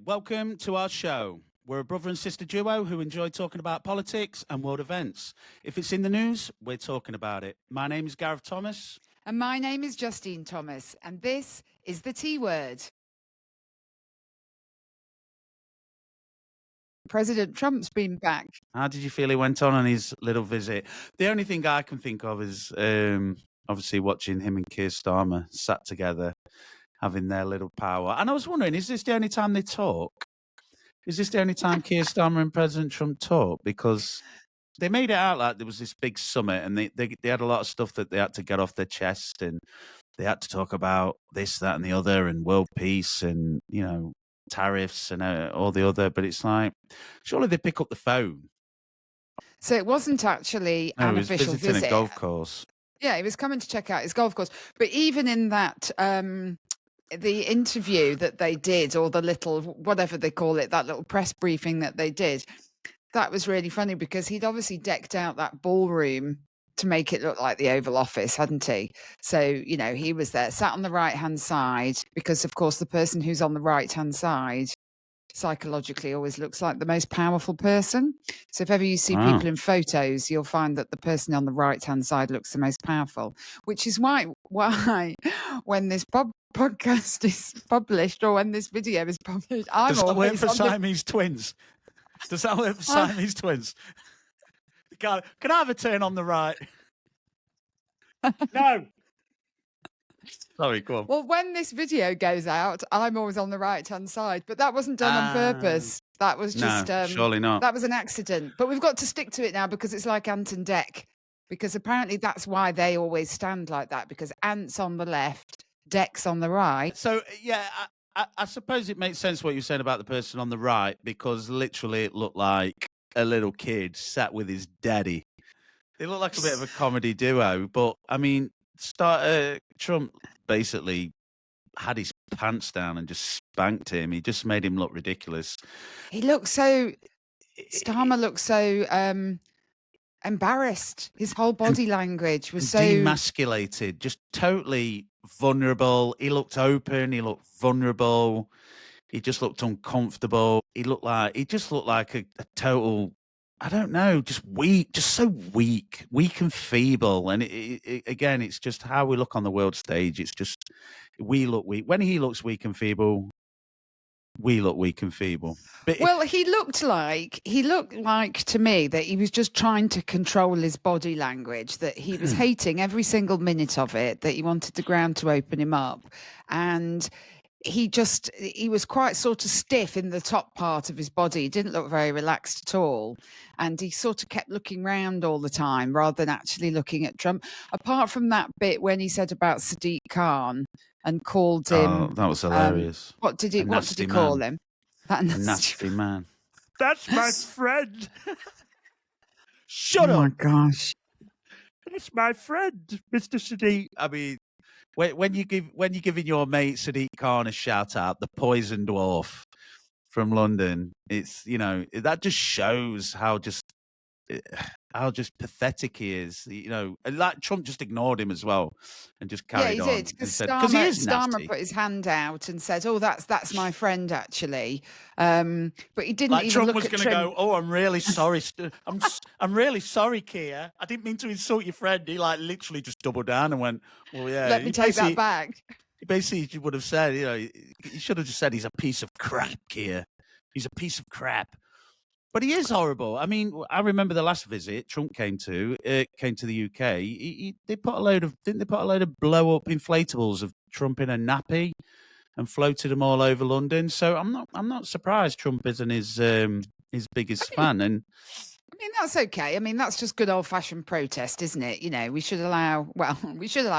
Welcome to our show. We're a brother and sister duo who enjoy talking about politics and world events. If it's in the news, we're talking about it. My name is Gareth Thomas. And my name is Justine Thomas, and this is the T Word. President Trump's been back. How did you feel he went on his little visit? The only thing I can think of is obviously watching him and Keir Starmer sat together, having their little power. And I was wondering, is this the only time they talk? Is this the only time Keir Starmer and President Trump talk? Because they made it out like there was this big summit and they had a lot of stuff that they had to get off their chest, and they had to talk about this, that and the other, and world peace and, you know, tariffs and all the other. But it's like, surely they pick up the phone. So it wasn't actually No, an he was official visiting visit. a golf course. Yeah, he was coming to check out his golf course. But even in that, the interview that they did, or the little, whatever they call it, that little press briefing that they did, that was really funny because he'd obviously decked out that ballroom to make it look like the Oval Office, hadn't he? So, you know, he was there, sat on the right-hand side, because, of course, the person who's on the right-hand side psychologically always looks like the most powerful person. So if ever you see people in photos, you'll find that the person on the right-hand side looks the most powerful, which is why when this podcast is published, or when this video is published, I'm Does that work always for on Siamese twins? Does that work for Siamese twins? Can I have a turn on the right? No. Sorry, go on. Well, when this video goes out, I'm always on the right-hand side, but that wasn't done on purpose. That was just surely not. That was an accident. But we've got to stick to it now because it's like Ant and Dec. Because apparently that's why they always stand like that, because Ant's on the left, Dec's on the right. So, yeah, I suppose it makes sense what you're saying about the person on the right, because literally it looked like a little kid sat with his daddy. They look like a bit of a comedy duo, but I mean, Trump basically had his pants down and just spanked him. He just made him look ridiculous. He looked so, Starmer looked so embarrassed. His whole body language was so demasculated, just totally vulnerable. He looked open, he looked vulnerable, he just looked uncomfortable. He just looked like a total, I don't know, just weak, just so weak and feeble. And again, it's just how we look on the world stage. It's just, we look weak. When he looks weak and feeble, we look weak and feeble. But well, he looked like to me that he was just trying to control his body language, that he was hating every single minute of it, that he wanted the ground to open him up. And he was quite sort of stiff in the top part of his body. He didn't look very relaxed at all. And he sort of kept looking round all the time rather than actually looking at Trump. Apart from that bit when he said about Sadiq Khan and called him... Oh, that was hilarious. What did he call him? That nasty man. That's my friend. Shut up. Oh my gosh. That's my friend, Mr. Sadiq. I mean, when you're giving your mate Sadiq Khan a shout out, the poison dwarf from London, it's, you know, that just shows how just pathetic he is. You know, like Trump just ignored him as well and just carried on. Yeah, he did, because Starmer put his hand out and said, "Oh, that's my friend, actually." But he didn't. Like even Trump look was at going to go, "Oh, I'm really sorry. I'm really sorry, Keir. I didn't mean to insult your friend." He like literally just doubled down and went, "Well, yeah." Let me take that back. Basically, you would have said, you know, you should have just said, "He's a piece of crap, Keir. He's a piece of crap." But he is horrible. I mean, I remember the last visit Trump came to the UK. Didn't they put a load of blow up inflatables of Trump in a nappy and floated them all over London? So I'm not surprised Trump isn't his biggest fan. And I mean, that's okay. I mean, that's just good old fashioned protest, isn't it? You know, we should allow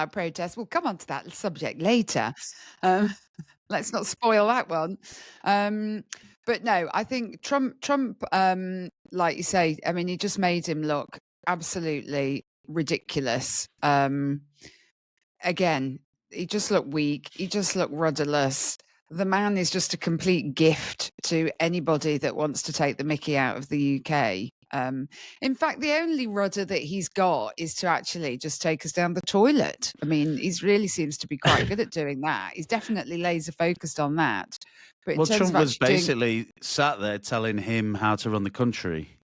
protest. We'll come on to that subject later. Let's not spoil that one. But no, I think Trump, like you say, I mean, he just made him look absolutely ridiculous. Again, he just looked weak. He just looked rudderless. The man is just a complete gift to anybody that wants to take the mickey out of the UK. In fact, the only rudder that he's got is to actually just take us down the toilet. I mean, he really seems to be quite good at doing that. He's definitely laser focused on that. But in Well, terms of Trump was actually doing, basically sat there telling him how to run the country.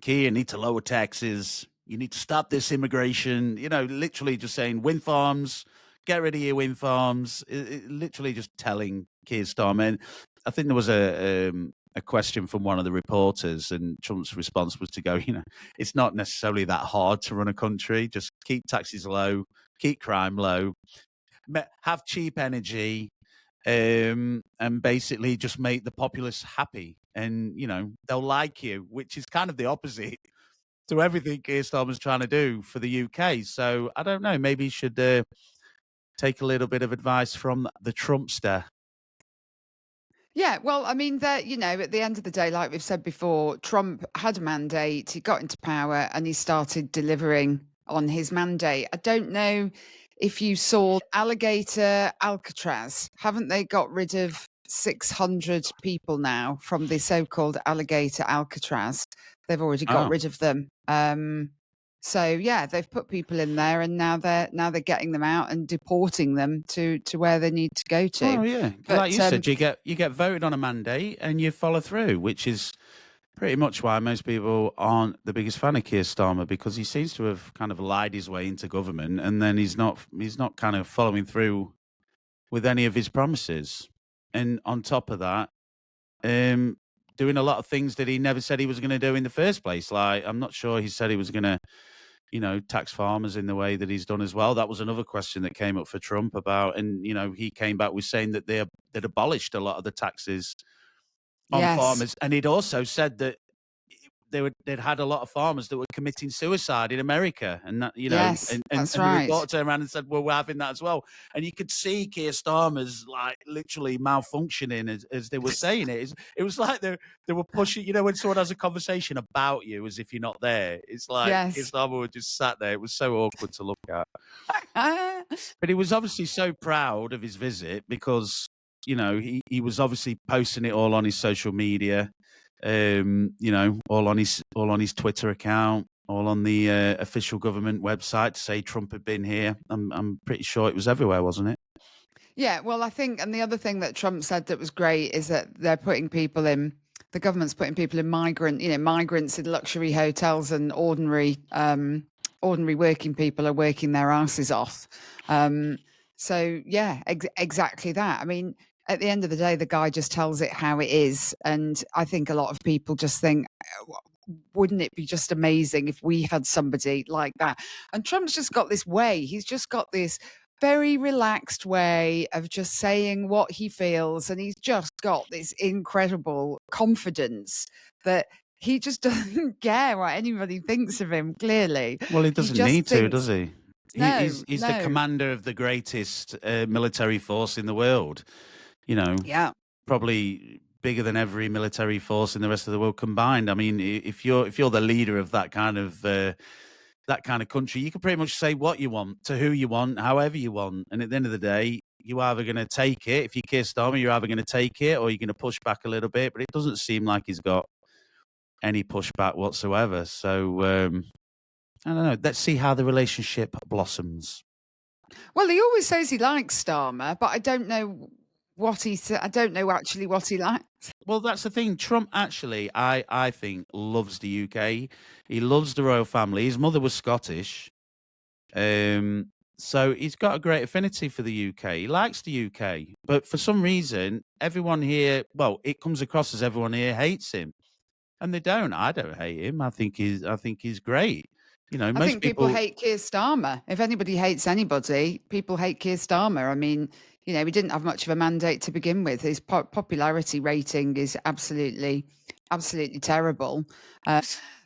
Key, you need to lower taxes. You need to stop this immigration. Literally just saying wind farms, get rid of your wind farms. Literally just telling Keir Starmer. And I think there was a question from one of the reporters, and Trump's response was to go, it's not necessarily that hard to run a country. Just keep taxes low, keep crime low, have cheap energy, and basically just make the populace happy, and they'll like you, which is kind of the opposite to everything Keir Starmer's trying to do for the UK. So I don't know, maybe he should take a little bit of advice from the Trumpster. yeah, well, I mean, at the end of the day, like we've said before, Trump had a mandate, he got into power, and he started delivering on his mandate. I don't know if you saw alligator Alcatraz. Haven't they got rid of 600 people now from the so-called alligator Alcatraz? They've already got rid of them. So yeah, they've put people in there, and now they're getting them out and deporting them to where they need to go to. Oh yeah, But like you said, you get voted on a mandate and you follow through, which is pretty much why most people aren't the biggest fan of Keir Starmer, because he seems to have kind of lied his way into government, and then he's not kind of following through with any of his promises. And on top of that, doing a lot of things that he never said he was going to do in the first place. Like, I'm not sure he said he was going to, tax farmers in the way that he's done as well. That was another question that came up for Trump about, and, he came back with saying that they'd abolished a lot of the taxes on farmers. And he'd also said that they'd had a lot of farmers that were committing suicide in America, and that, Yes, that's the right. reporter turned around and said, well, we're having that as well. And you could see Keir Starmer's like literally malfunctioning as they were saying it. It was like they were pushing, when someone has a conversation about you as if you're not there. It's like Keir Starmer was just sat there. It was so awkward to look at. But he was obviously so proud of his visit because, he was obviously posting it all on his social media. All on his Twitter account, all on the official government website to say Trump had been here. I'm pretty sure it was everywhere, wasn't it? Yeah, well, I think, and the other thing that Trump said that was great is that they're putting people in, the government's putting people in migrants in luxury hotels, and ordinary working people are working their asses off. So yeah, exactly that. I mean, at the end of the day, the guy just tells it how it is. And I think a lot of people just think, wouldn't it be just amazing if we had somebody like that? And Trump's just got this way. He's just got this very relaxed way of just saying what he feels. And he's just got this incredible confidence that he just doesn't care what anybody thinks of him, clearly. Well, he doesn't need to, does he? He's no. the commander of the greatest military force in the world. Yeah, probably bigger than every military force in the rest of the world combined. I mean, if you're the leader of that kind of country, you can pretty much say what you want to who you want, however you want. And at the end of the day, you're either going to take it. If you're Keir Starmer, you're either going to take it or you're going to push back a little bit. But it doesn't seem like he's got any pushback whatsoever. So I don't know. Let's see how the relationship blossoms. Well, he always says he likes Starmer, but I don't know what he said. I don't know actually what he likes. Well, that's the thing. Trump actually, I think, loves the UK. He loves the royal family. His mother was Scottish. So he's got a great affinity for the UK. He likes the UK. But for some reason, everyone here, well, it comes across as everyone here hates him. And they don't. I don't hate him. I think he's great. I think people hate Keir Starmer. If anybody hates anybody, people hate Keir Starmer. I mean, he didn't have much of a mandate to begin with. His popularity rating is absolutely terrible.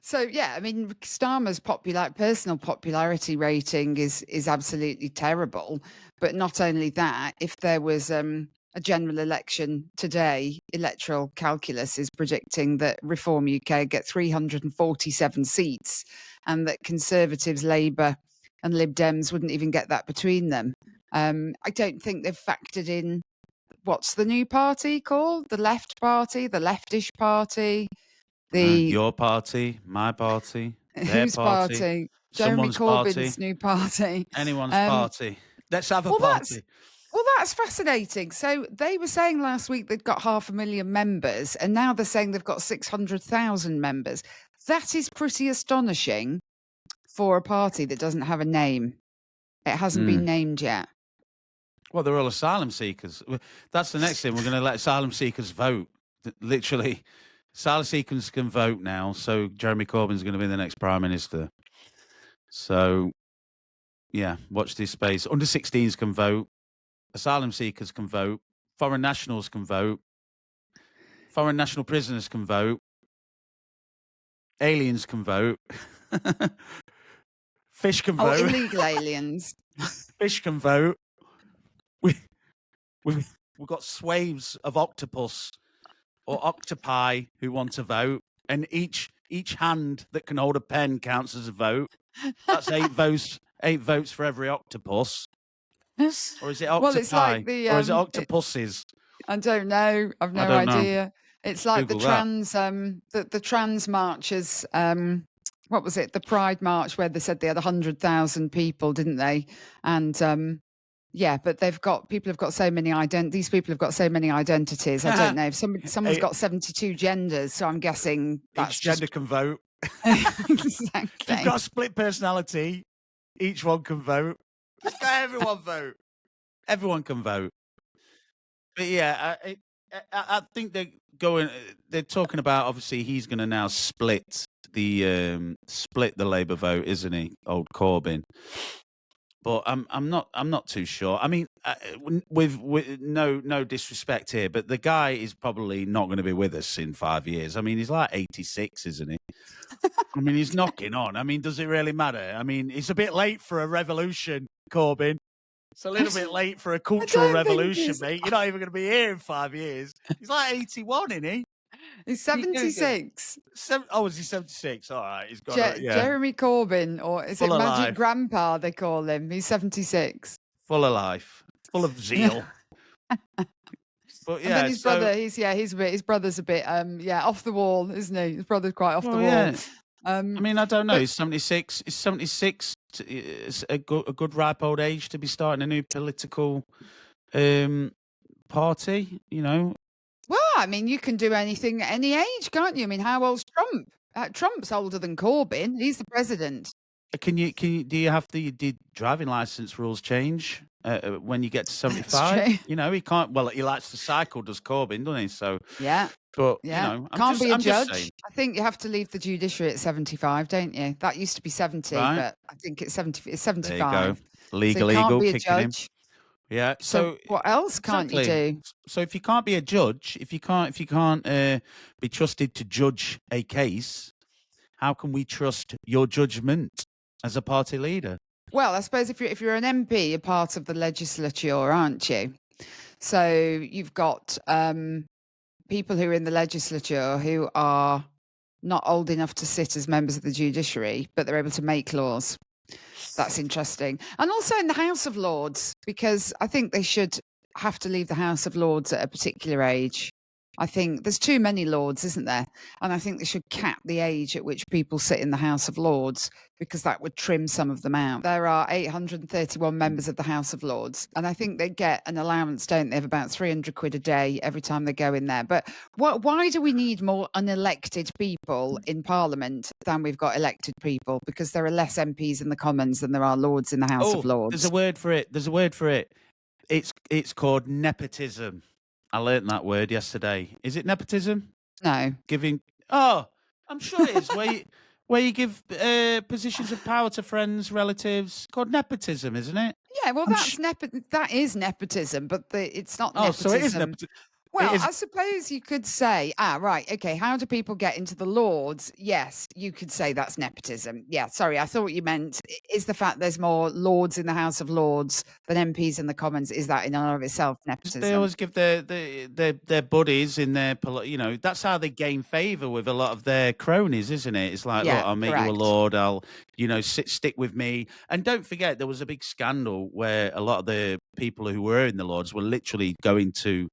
So yeah, I mean, Starmer's personal popularity rating is absolutely terrible. But not only that, if there was a general election today, Electoral Calculus is predicting that Reform UK get 347 seats, and that Conservatives, Labour and Lib Dems wouldn't even get that between them. I don't think they've factored in, what's the new party called? The Left Party, the Leftish Party. Your party, my party, their whose party, party? Jeremy someone's party, Corbyn's new party. anyone's party. Let's have a Well, party. that's fascinating. So they were saying last week they've got 500,000 members, and now they're saying they've got 600,000 members. That is pretty astonishing for a party that doesn't have a name. It hasn't been named yet. Well, they're all asylum seekers. That's the next thing. We're going to let asylum seekers vote. Literally, asylum seekers can vote now. So Jeremy Corbyn's going to be the next prime minister. So, yeah, watch this space. Under 16s can vote. Asylum seekers can vote. Foreign nationals can vote. Foreign national prisoners can vote. Aliens can vote. Fish can vote. Illegal aliens. Fish can vote. We've got swathes of octopus or octopi who want to vote, and each hand that can hold a pen counts as a vote. That's 8 votes. 8 votes for every octopus. Or is it octopi? Well, it's like or is it octopuses? I don't know. I've no idea. Know. It's like Google the trans marches. What was it? The Pride March, where they said they had 100,000 people, didn't they? And yeah, but people have got so many these people have got so many identities. I don't know if someone's got 72 genders, so I'm guessing that's each gender can vote. Exactly. If you've got a split personality, each one can vote. Just let everyone vote. Everyone can vote. But yeah, I think they're talking about, obviously he's going to now split the Labour vote, isn't he, old Corbyn? But I'm not too sure. I mean, with no disrespect here, but the guy is probably not going to be with us in 5 years. I mean, he's like 86, isn't he? I mean, he's knocking on. I mean, does it really matter? I mean, it's a bit late for a revolution, Corbyn. It's a little bit late for a cultural revolution, mate. You're not even going to be here in 5 years. He's like 81, isn't he? He's 76. Is he 76? All right. He's got Jeremy Corbyn, or is full it Magic life. Grandpa they call him? He's 76. Full of life. Full of zeal. But yeah, and then his brother's a bit off the wall, isn't he? His brother's quite off the wall. Yeah. I mean, I don't know. He's 76. Is 76 a good ripe old age to be starting a new political party? You know. Well, I mean, you can do anything at any age, can't you? I mean, how old's Trump? Trump's older than Corbyn. He's the president. Do you have did driving license rules change when you get to 75? You know, he can't. Well, he likes to cycle, does Corbyn, doesn't he? So yeah. But you know, can't be a judge. I think you have to leave the judiciary at 75, don't you? That used to be 70, but I think it's 70. It's 75. There you go. Legal, so you can't be a kicking judge. Him. Yeah. So what else can't you do? So if you can't be a judge, if you can't be trusted to judge a case, how can we trust your judgment as a party leader? Well, I suppose if you're an MP, you're part of the legislature, aren't you? So you've got people who are in the legislature who are not old enough to sit as members of the judiciary, but they're able to make laws. That's interesting. And also in the House of Lords, because I think they should have to leave the House of Lords at a particular age. I think there's too many lords, isn't there? And I think they should cap the age at which people sit in the House of Lords, because that would trim some of them out. There are 831 members of the House of Lords, and I think they get an allowance, don't they, of about 300 quid a day every time they go in there. But why do we need more unelected people in Parliament than we've got elected people? Because there are less MPs in the Commons than there are Lords in the House of Lords. There's a word for it. It's called nepotism. I learnt that word yesterday. Is it nepotism? No. I'm sure it is. where you give positions of power to friends, relatives. It's called nepotism, isn't it? Yeah, well, that is nepotism, but it's not nepotism. So it is nepotism. Well, I suppose you could say, right, okay, how do people get into the Lords? Yes, you could say that's nepotism. Yeah, sorry, I thought you meant, is the fact there's more Lords in the House of Lords than MPs in the Commons, is that in and of itself nepotism? They always give their buddies in their, that's how they gain favour with a lot of their cronies, isn't it? It's like, look, I'll make you a Lord, I'll, stick with me. And don't forget, there was a big scandal where a lot of the people who were in the Lords were literally going to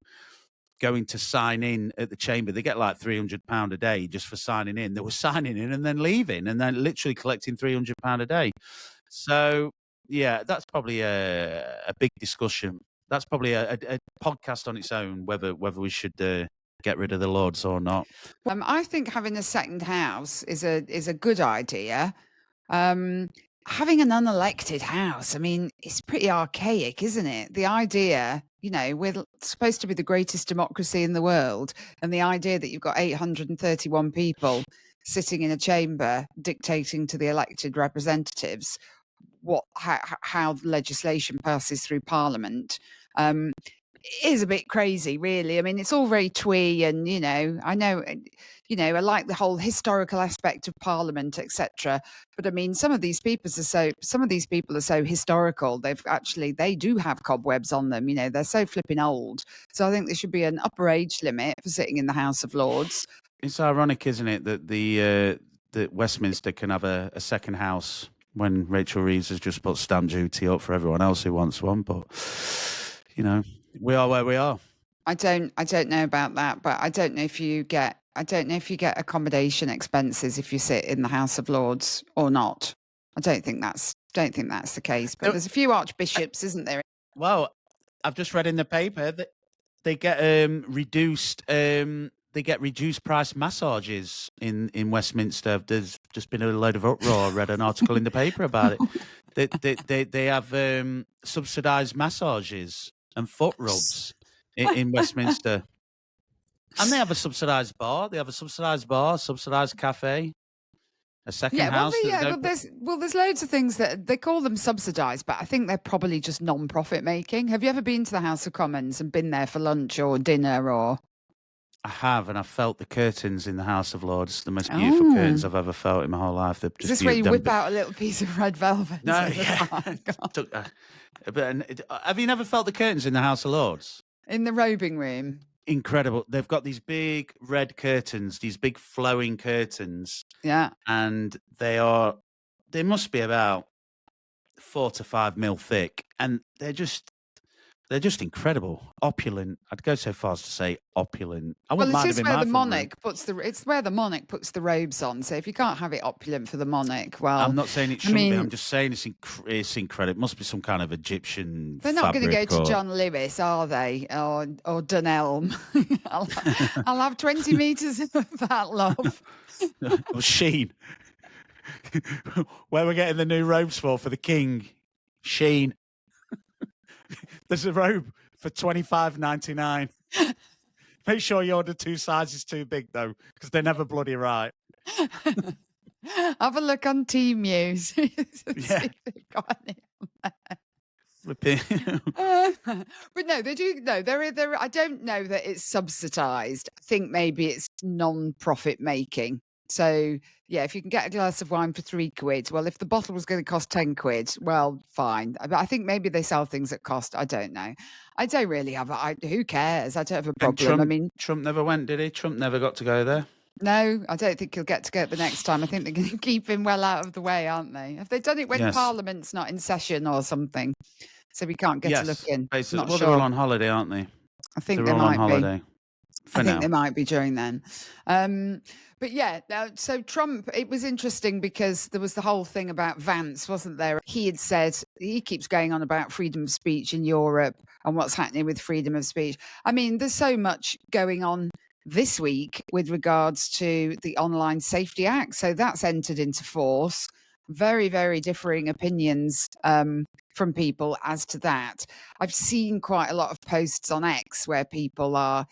going to sign in at the chamber. They get like £300 a day just for signing in. They were signing in and then leaving and then literally collecting £300 a day. So, yeah, that's probably a big discussion. That's probably a podcast on its own, whether we should get rid of the Lords or not. I think having a second house is a good idea. Having an unelected house, I mean, it's pretty archaic, isn't it? The idea, we're supposed to be the greatest democracy in the world, and the idea that you've got 831 people sitting in a chamber dictating to the elected representatives how legislation passes through Parliament. Is a bit crazy, really. I mean, it's all very twee, and I know, I like the whole historical aspect of Parliament, etc. But I mean, some of these people are so historical. They do have cobwebs on them. They're so flipping old. So I think there should be an upper age limit for sitting in the House of Lords. It's ironic, isn't it, that that Westminster can have a second house when Rachel Reeves has just put stamp duty up for everyone else who wants one, but we are where we are. I don't know about that, but I don't know if you get accommodation expenses if you sit in the House of Lords or not. I don't think that's the case. But there's a few archbishops, isn't there? Well, I've just read in the paper that they get reduced price massages in Westminster. There's just been a load of uproar. I read an article in the paper about it. They have subsidised massages and foot rubs in Westminster. And they have a subsidised bar. They have a subsidised cafe, a second house. There's loads of things that they call them subsidised, but I think they're probably just non-profit making. Have you ever been to the House of Commons and been there for lunch or dinner or? I have, and I felt the curtains in the House of Lords, the most beautiful curtains I've ever felt in my whole life. Is this where you whip out a little piece of red velvet? No, yeah. Have you never felt the curtains in the House of Lords? In the robing room? Incredible. They've got these big red curtains, these big flowing curtains. Yeah. And they must be about 4 to 5 mil thick, and they're just incredible, opulent. I'd go so far as to say opulent. It's where the monarch puts the robes on. So if you can't have it opulent for the monarch, well, I'm not saying it shouldn't be. I'm just saying it's incredible. It must be some kind of Egyptian. They're not going to go to John Lewis, are they? Or Dunelm? I'll have 20 meters of that, love. Or Sheen. Where we're getting the new robes for the king, Sheen. There's a robe for $25.99. Make sure you order 2 sizes too big, though, because they're never bloody right. Have a look on Team News. Yeah. But no, they do. No, they're. I don't know that it's subsidised. I think maybe it's non-profit making. So yeah, if you can get a glass of wine for £3, well, if the bottle was going to cost £10, well, fine. But I think maybe they sell things at cost. I don't know. I don't really have. Who cares? I don't have a problem. Trump never went, did he? Trump never got to go there. No, I don't think he'll get to go the next time. I think they're going to keep him well out of the way, aren't they? Have they done it when Parliament's not in session or something? So we can't get to look in. Basically, they're all on holiday, aren't they? I think they're all on holiday. I think they might be during then. But yeah, so Trump, it was interesting because there was the whole thing about Vance, wasn't there? He had said, he keeps going on about freedom of speech in Europe and what's happening with freedom of speech. I mean, there's so much going on this week with regards to the Online Safety Act. So that's entered into force. Very, very differing opinions from people as to that. I've seen quite a lot of posts on X where people are,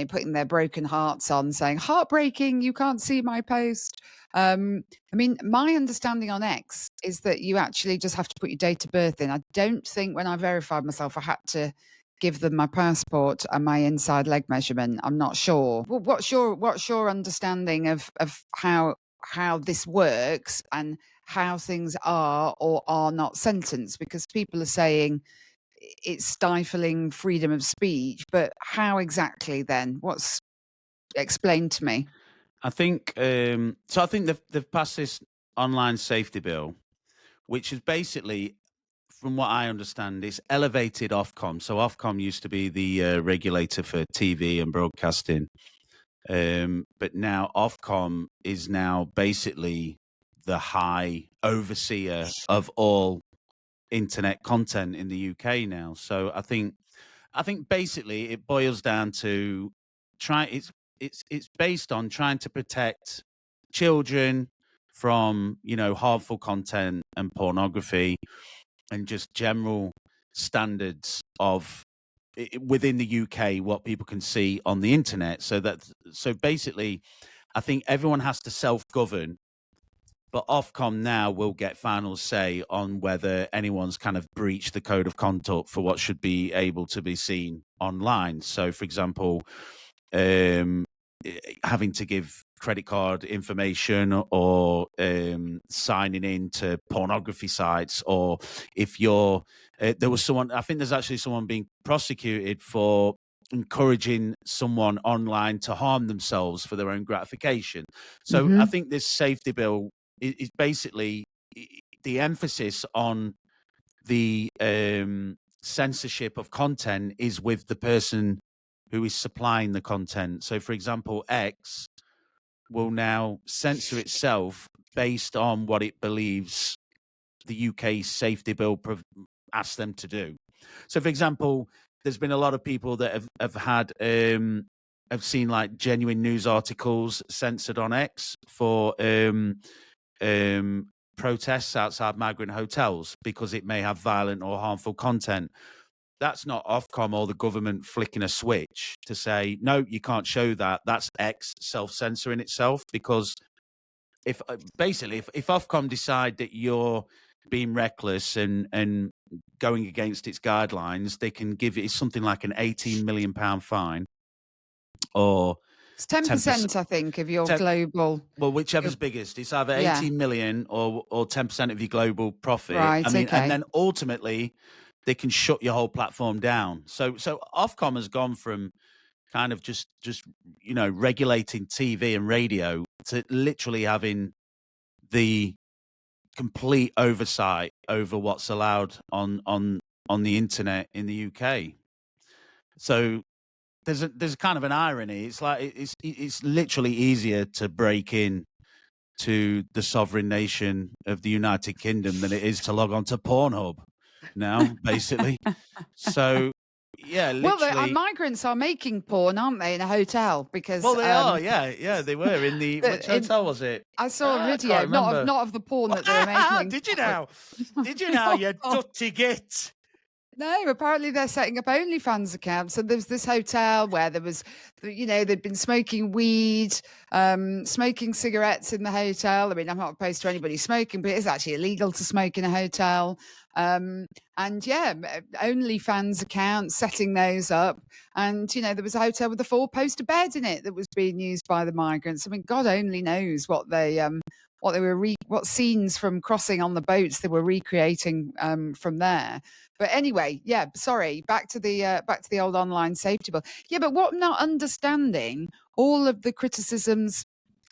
putting their broken hearts on, saying, heartbreaking, you can't see my post. I mean, my understanding on X is that you actually just have to put your date of birth in. I don't think when I verified myself, I had to give them my passport and my inside leg measurement. I'm not sure. Well, what's your understanding of how this works and how things are or are not sentenced? Because people are saying it's stifling freedom of speech, but how exactly then? Explained to me. I think I think they've passed this online safety bill, which is basically from what I understand, it's elevated Ofcom. So Ofcom used to be the regulator for TV and broadcasting, but now Ofcom is now basically the high overseer of all internet content in the UK now. So I think basically it boils down to it's based on trying to protect children from harmful content and pornography and just general standards of within the UK what people can see on the internet. So basically I think everyone has to self-govern, but Ofcom now will get final say on whether anyone's kind of breached the code of conduct for what should be able to be seen online. So, for example, having to give credit card information or signing in to pornography sites, or if you're there was someone, I think there's actually someone being prosecuted for encouraging someone online to harm themselves for their own gratification. So I think this safety bill is basically the emphasis on the censorship of content is with the person who is supplying the content. So, for example, X will now censor itself based on what it believes the UK safety bill asks them to do. So, for example, there's been a lot of people that have seen like genuine news articles censored on X for protests outside migrant hotels because it may have violent or harmful content. That's not Ofcom or the government flicking a switch to say, no, you can't show that. That's X self-censoring itself. Because if Ofcom decide that you're being reckless and going against its guidelines, they can give it something like an £18 million fine, or it's 10%, I think, of your global. Well, whichever's biggest. It's either 18 million or 10% of your global profit. Right. I mean, okay. And then ultimately they can shut your whole platform down. So Ofcom has gone from kind of just regulating TV and radio to literally having the complete oversight over what's allowed on the internet in the UK. So there's kind of an irony. It's like it's literally easier to break in to the sovereign nation of the United Kingdom than it is to log on to Pornhub now, basically. So yeah, literally. Well, migrants are making porn, aren't they, in a hotel? Because they are. Yeah, they were in the which hotel was it? I saw a video, not of the porn that they were making. Did you now? Did you now? You dirty git. No, apparently they're setting up OnlyFans accounts. So there's this hotel where there was, they'd been smoking weed, smoking cigarettes in the hotel. I mean, I'm not opposed to anybody smoking, but it's actually illegal to smoke in a hotel. And yeah, OnlyFans accounts, setting those up. And, there was a hotel with a 4-poster bed in it that was being used by the migrants. I mean, God only knows what what scenes from crossing on the boats they were recreating from there. But anyway, yeah, sorry, back to the old online safety bill. Yeah, but what I'm not understanding, all of the criticisms,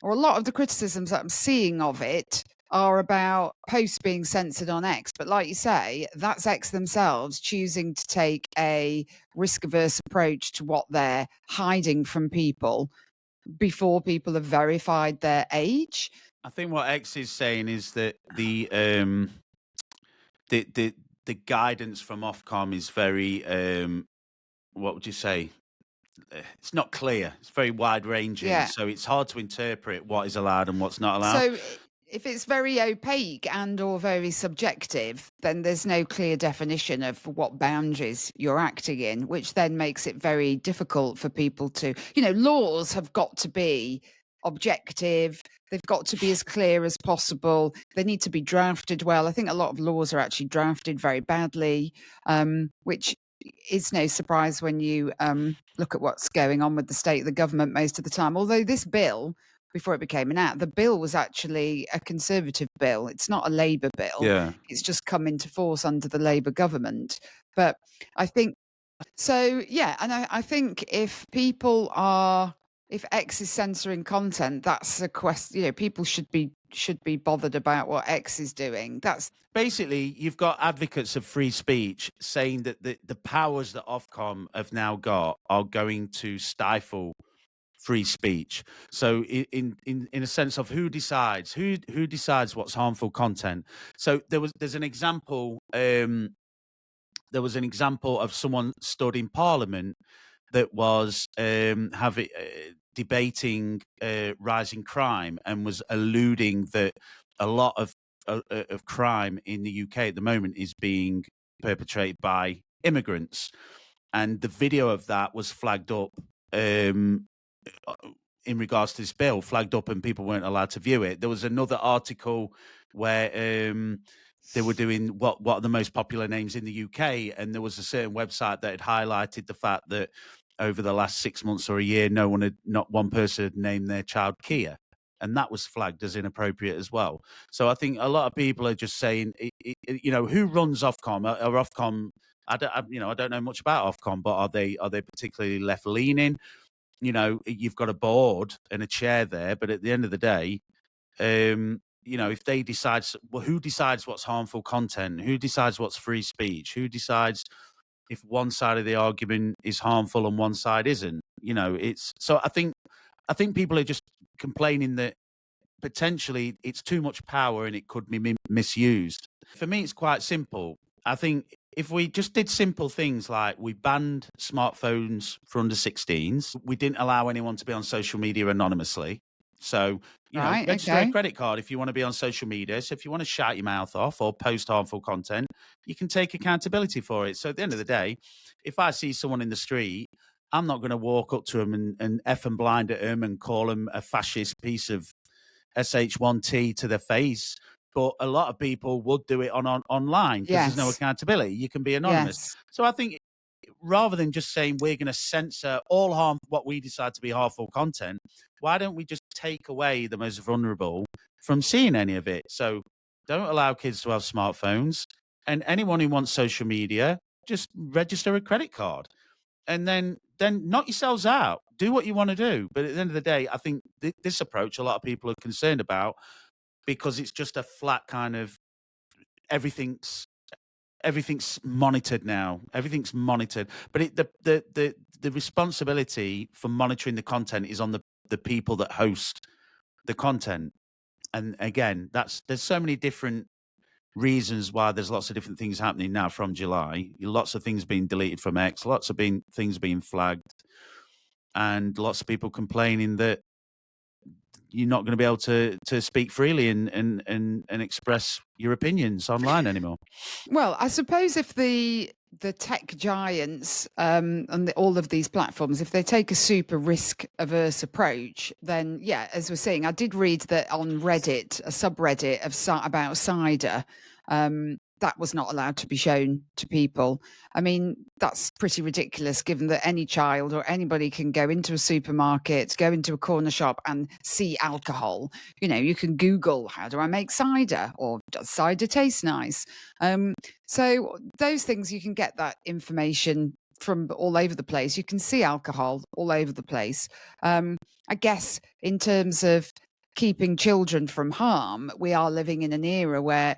or a lot of the criticisms that I'm seeing of it, are about posts being censored on X. But like you say, that's X themselves choosing to take a risk-averse approach to what they're hiding from people before people have verified their age. I think what X is saying is that the guidance from Ofcom is very what would you say? It's not clear. It's very wide ranging. Yeah. So it's hard to interpret what is allowed and what's not allowed. So if it's very opaque and or very subjective, then there's no clear definition of what boundaries you're acting in, which then makes it very difficult for people to, laws have got to be objective. They've got to be as clear as possible. They need to be drafted well. I think a lot of laws are actually drafted very badly, which is no surprise when you look at what's going on with the state of the government most of the time. Although this bill, before it became an act, the bill was actually a Conservative bill. It's not a Labour bill. Yeah. It's just come into force under the Labour government. But I think so, yeah. And I think if people are if X is censoring content, that's a question. You know, people should be bothered about what X is doing. That's Basically, you've got advocates of free speech saying that the powers that Ofcom have now got are going to stifle free speech. So in a sense of who decides what's harmful content. So there's an example. There was an example of someone stood in Parliament that was having debating rising crime and was alluding that a lot of crime in the UK at the moment is being perpetrated by immigrants, and the video of that was flagged up in regards to this bill, flagged up, and people weren't allowed to view it. There was another article where they were doing what are the most popular names in the UK, and there was a certain website that had highlighted the fact that over the last 6 months or a year, not one person had named their child Kia, and that was flagged as inappropriate as well. So I think a lot of people are just saying, who runs Ofcom? Are Ofcom? I don't know much about Ofcom, but are they particularly left leaning? You've got a board and a chair there, but at the end of the day, if they decide, well, who decides what's harmful content? Who decides what's free speech? Who decides if one side of the argument is harmful and one side isn't? It's so. I think people are just complaining that potentially it's too much power and it could be misused. For me, it's quite simple. I think if we just did simple things like we banned smartphones for under 16s, we didn't allow anyone to be on social media anonymously. So, right. register a Okay. credit card if you want to be on social media. So if you want to shout your mouth off or post harmful content, you can take accountability for it. So at the end of the day, if I see someone in the street, I'm not going to walk up to them and F and blind at them and call them a fascist piece of SH1T to their face. But a lot of people would do it online because there's no Yes. accountability. You can be anonymous. Yes. So I think rather than just saying we're going to censor all what we decide to be harmful content, why don't we just take away the most vulnerable from seeing any of it? So don't allow kids to have smartphones, and anyone who wants social media, just register a credit card, and then knock yourselves out. Do what you want to do. But at the end of the day, I think this approach a lot of people are concerned about, because it's just a flat kind of everything's monitored now. Everything's monitored, but the responsibility for monitoring the content is on the people that host the content. And again, there's so many different reasons why there's lots of different things happening now from July. Lots of things being deleted from X, lots of things being flagged, and lots of people complaining that you're not going to be able to speak freely and express your opinions online anymore. Well, I suppose if the tech giants and all of these platforms, if they take a super risk averse approach, then yeah, as we're saying, I did read that on Reddit, a subreddit about cider, that was not allowed to be shown to people. I mean, that's pretty ridiculous given that any child or anybody can go into a supermarket, go into a corner shop and see alcohol. You can Google, how do I make cider? Or does cider taste nice? So those things, you can get that information from all over the place. You can see alcohol all over the place. I guess in terms of keeping children from harm, we are living in an era where,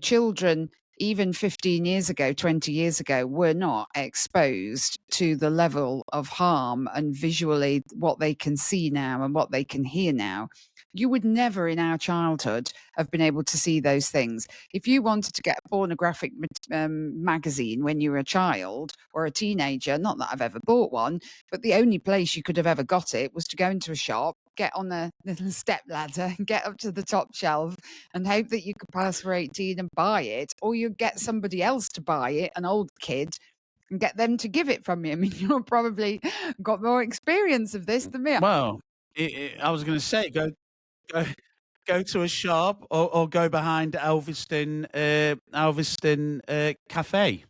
children, even 15 years ago, 20 years ago, were not exposed to the level of harm and visually what they can see now and what they can hear now. You would never in our childhood have been able to see those things. If you wanted to get a pornographic magazine when you were a child or a teenager, not that I've ever bought one, but the only place you could have ever got it was to go into a shop, get on a little step ladder and get up to the top shelf and hope that you could pass for 18 and buy it, or you'd get somebody else to buy it, an old kid, and get them to give it from you. I mean, you've probably got more experience of this than me. Well, I was going to say, go to a shop or go behind Elveston Cafe,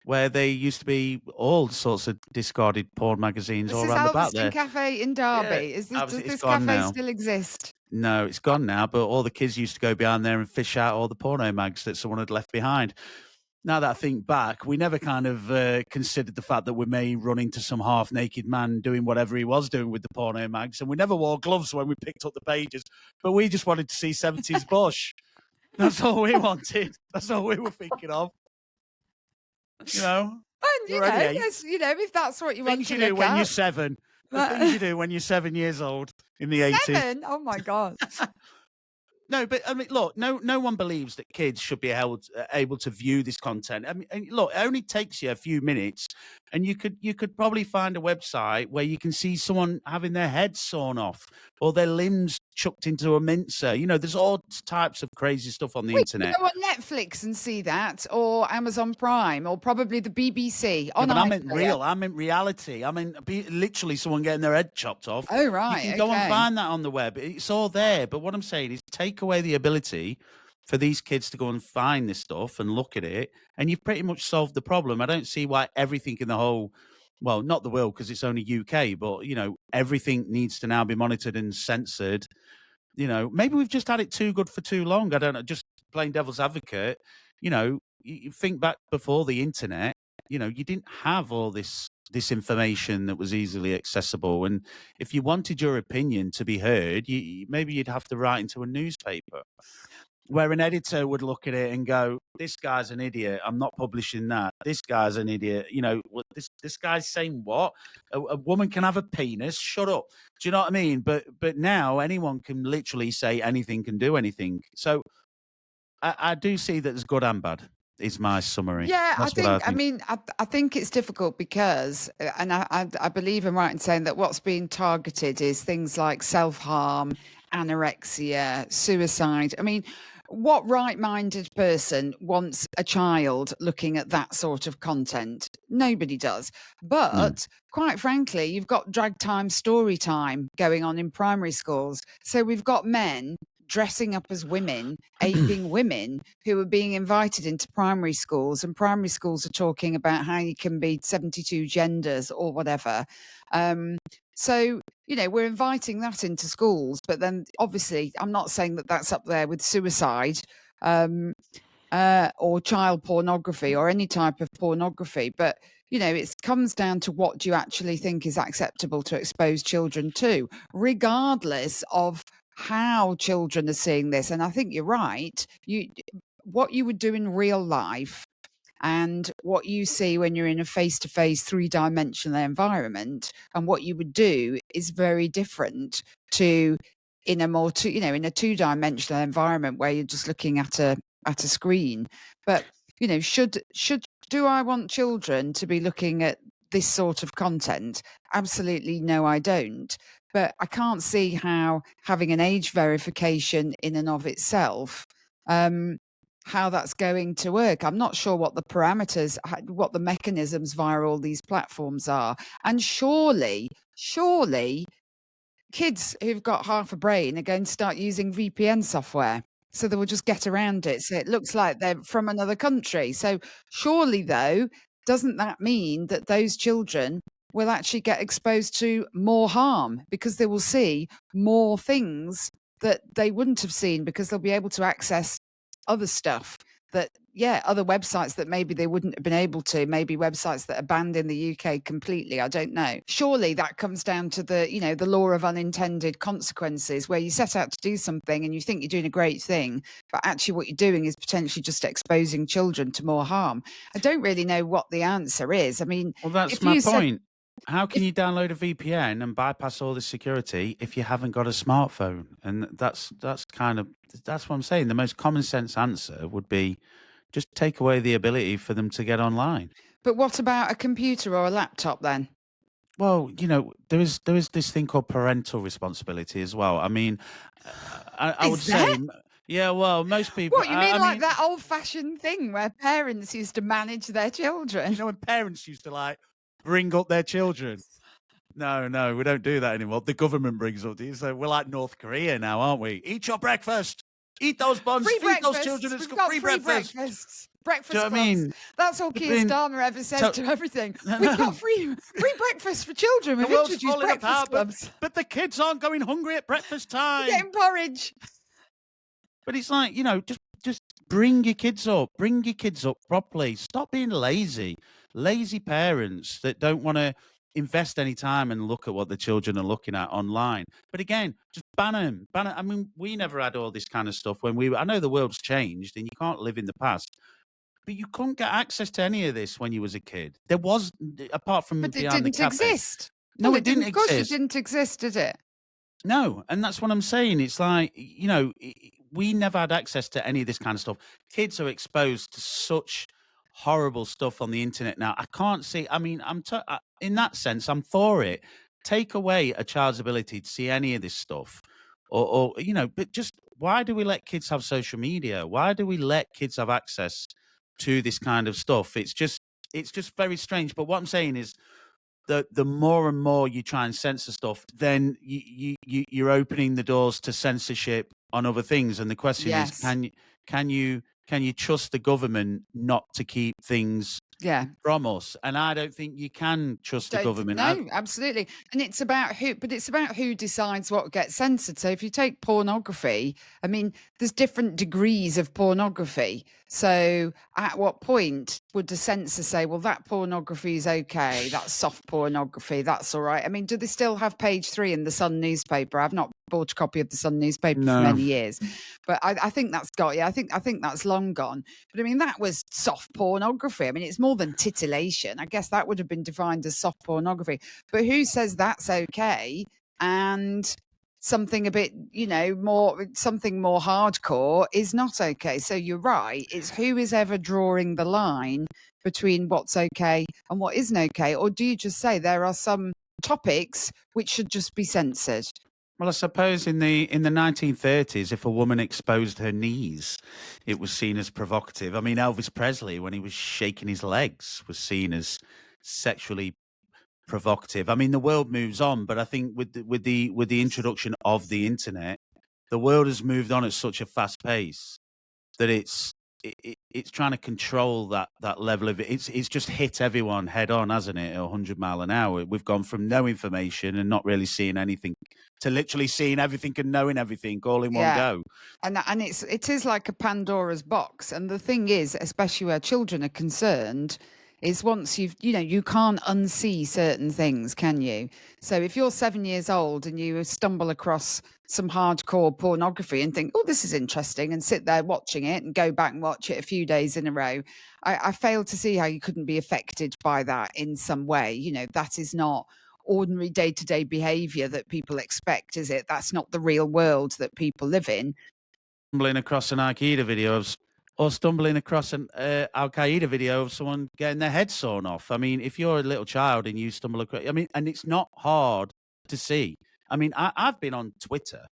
where there used to be all sorts of discarded porn magazines This all is around the back Elveston there. Cafe in Yeah, Derby. Does it's this gone cafe now. still exist? No, it's gone now, but all the kids used to go behind there and fish out all the porno mags that someone had left behind. now that I think back, we never kind of considered the fact that we may run into some half-naked man doing whatever he was doing with the porno mags, and we never wore gloves when we picked up the pages, but we just wanted to see 70s Bush. That's all we wanted. That's all we were thinking of. You know? And, You're only 8. if that's what you want Things to you do look when you're at. 7. The things you do when you're 7 years old in the 80s. 7? Oh, my God. No, but I mean, look, no one believes that kids should be able to view this content. I mean, and look, it only takes you a few minutes, and you could probably find a website where you can see someone having their head sawn off or their limbs chucked into a mincer. You know, there's all types of crazy stuff on the internet. Go on Netflix and see that, or Amazon Prime, or probably the BBC on but I iPlayer. meant I meant reality. I mean, literally someone getting their head chopped off. Oh, right. You can go and find that on the web. It's all there. But what I'm saying is take away the ability for these kids to go and find this stuff and look at it, and you've pretty much solved the problem. I don't see why everything in the whole, well, not the world because it's only UK, but, you know, everything needs to now be monitored and censored. You know, maybe we've just had it too good for too long. I don't know, just playing devil's advocate. You know, you think back before the internet, you know, you didn't have all this information that was easily accessible. And if you wanted your opinion to be heard, maybe you'd have to write into a newspaper where an editor would look at it and go, this guy's an idiot. I'm not publishing that. This guy's an idiot. You know, this guy's saying what? A woman can have a penis. Shut up. Do you know what I mean? But now anyone can literally say anything, can do anything. So I do see that there's good and bad. Is my summary. Yeah, That's I think it's difficult because, and I believe I'm right in saying that what's being targeted is things like self-harm, anorexia, suicide. I mean, what right-minded person wants a child looking at that sort of content? Nobody does. But quite frankly, you've got drag time, story time going on in primary schools. So we've got men dressing up as women, aping women who are being invited into primary schools, and primary schools are talking about how you can be 72 genders or whatever. So, you know, we're inviting that into schools, but then obviously I'm not saying that that's up there with suicide or child pornography or any type of pornography, but you know, it comes down to what do you actually think is acceptable to expose children to, regardless of how children are seeing this. And I think you're right. What you would do in real life and what you see when you're in a face-to-face 3-dimensional environment and what you would do is very different to in a more in a 2-dimensional environment where you're just looking at a screen. But you know, do I want children to be looking at this sort of content? Absolutely no, I don't. But I can't see how having an age verification in and of itself, how that's going to work. I'm not sure what the parameters, what the mechanisms via all these platforms are. And surely kids who've got half a brain are going to start using VPN software. So they will just get around it. So it looks like they're from another country. So surely, though, doesn't that mean that those children will actually get exposed to more harm because they will see more things that they wouldn't have seen because they'll be able to access other stuff that, other websites that maybe they wouldn't have been able to, maybe websites that are banned in the UK completely. I don't know. Surely that comes down to the law of unintended consequences, where you set out to do something and you think you're doing a great thing, but actually what you're doing is potentially just exposing children to more harm. I don't really know what the answer is. I mean, well, that's my point. How can you download a VPN and bypass all the security if you haven't got a smartphone? And that's what I'm saying. The most common sense answer would be just take away the ability for them to get online. But what about a computer or a laptop then? Well, you know, there is this thing called parental responsibility as well. I mean, I would say, yeah, well, most people. What, you mean like that old-fashioned thing where parents used to manage their children? You know, when parents used to bring up their children. No, we don't do that anymore. The government brings up these. So we're like North Korea now, aren't we? Eat your breakfast. Eat those buns. Feed those children at school. Free breakfast. Breakfast do you know what I mean? That's all Keir Starmer ever says to everything. We've got free breakfast for children. We've introduced breakfast clubs. But the kids aren't going hungry at breakfast time. They're getting porridge. But it's like, you know, just just bring your kids up properly. Stop being lazy parents that don't want to invest any time and look at what the children are looking at online. But again, just ban them. I mean, we never had all this kind of stuff when I know the world's changed and you can't live in the past, but you couldn't get access to any of this when you was a kid. There was, apart from But it behind the didn't cafe. exist. No, Well, it didn't Of course, it exist. didn't exist, did it? No, and that's what I'm saying. It's like, we never had access to any of this kind of stuff. Kids are exposed to such horrible stuff on the internet now. I can't see. I mean, in that sense, I'm for it. Take away a child's ability to see any of this stuff, or but just why do we let kids have social media? Why do we let kids have access to this kind of stuff? It's just very strange. But what I'm saying is, the more and more you try and censor stuff, then you're opening the doors to censorship on other things. And the question is, can you trust the government not to keep things from us? And I don't think you can trust the government. No, absolutely. And it's about who decides what gets censored. So if you take pornography, I mean, there's different degrees of pornography. So at what point would the censor say, well, that pornography is okay, that's soft pornography, that's all right? I mean, do they still have page 3 in the Sun newspaper? I've not bought a copy of the Sun newspaper for many years, but I think that's got I think that's long gone. But I mean, that was soft pornography. I mean, it's more than titillation. I guess that would have been defined as soft pornography. But who says that's okay? And something a bit, something more hardcore is not okay. So you're right. It's who is ever drawing the line between what's okay and what isn't okay? Or do you just say there are some topics which should just be censored? Well, I suppose in the 1930s, if a woman exposed her knees, it was seen as provocative. I mean, Elvis Presley, when he was shaking his legs, was seen as sexually provocative. I mean, the world moves on, but I think with the introduction of the internet, the world has moved on at such a fast pace that it's trying to control that level of it. It's just hit everyone head on, hasn't it? 100 mile an hour. We've gone from no information and not really seeing anything to literally seeing everything and knowing everything all in one go. And it is like a Pandora's box. And the thing is, especially where children are concerned, is once you can't unsee certain things, can you? So if you're 7 years old and you stumble across some hardcore pornography and think, oh, this is interesting, and sit there watching it and go back and watch it a few days in a row, I fail to see how you couldn't be affected by that in some way. That is not ordinary day-to-day behavior that people expect, is it? That's not the real world that people live in. Stumbling across an Al-Qaeda video or stumbling across an Al-Qaeda video of someone getting their head sawn off. I mean, if you're a little child and you stumble across, and it's not hard to see. I mean, I've been on Twitter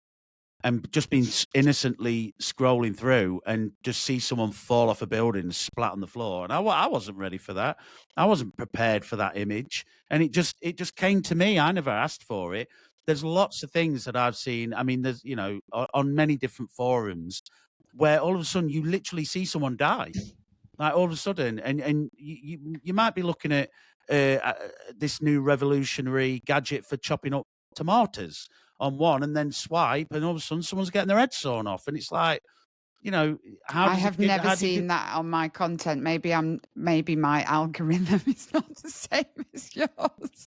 and just been innocently scrolling through and just see someone fall off a building and splat on the floor. And I wasn't ready for that. I wasn't prepared for that image. And it just came to me. I never asked for it. There's lots of things that I've seen. I mean, there's, on many different forums where all of a sudden you literally see someone die. Like all of a sudden, and you might be looking at this new revolutionary gadget for chopping up tomatoes on one, and then swipe, and all of a sudden someone's getting their head sawn off, and it's like, I have never seen that on my content. Maybe my algorithm is not the same as yours.